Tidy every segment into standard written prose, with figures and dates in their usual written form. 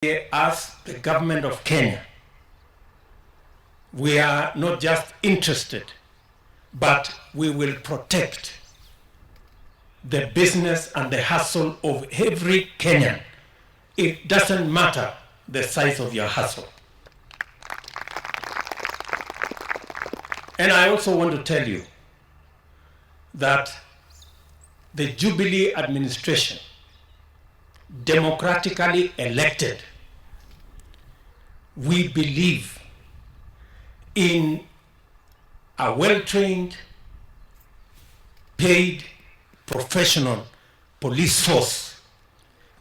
As the government of Kenya, we are not just interested, but we will protect the business and the hustle of every Kenyan. It doesn't matter the size of your hustle. And I also want to tell you that the Jubilee administration, democratically elected, we believe in a well-trained, paid, professional police force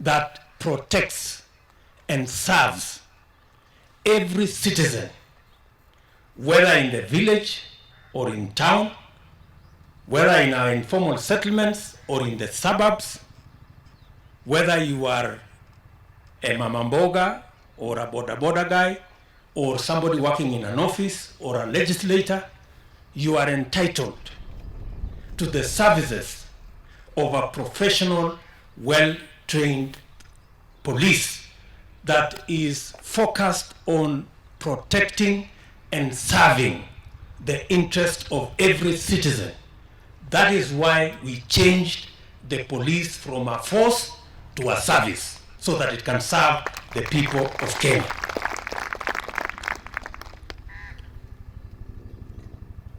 that protects and serves every citizen, whether in the village or in town, whether in our informal settlements or in the suburbs, whether you are a mamamboga or a boda guy or somebody working in an office or a legislator, you are entitled to the services of a professional, well-trained police that is focused on protecting and serving the interest of every citizen. That is why we changed the police from a force to a service, so that it can serve the people of Kenya.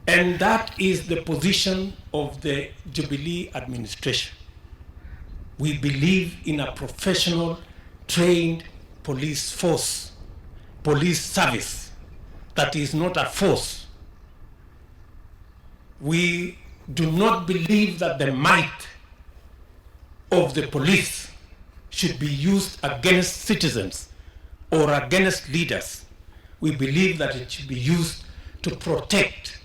And that is the position of the Jubilee administration. We believe in a professional, trained police force, police service that is not a force. We do not believe that the might of the police should be used against citizens or against leaders. We believe that it should be used to protect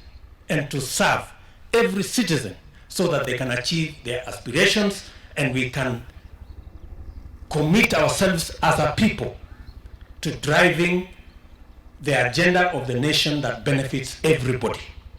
and to serve every citizen so that they can achieve their aspirations, and we can commit ourselves as a people to driving the agenda of the nation that benefits everybody.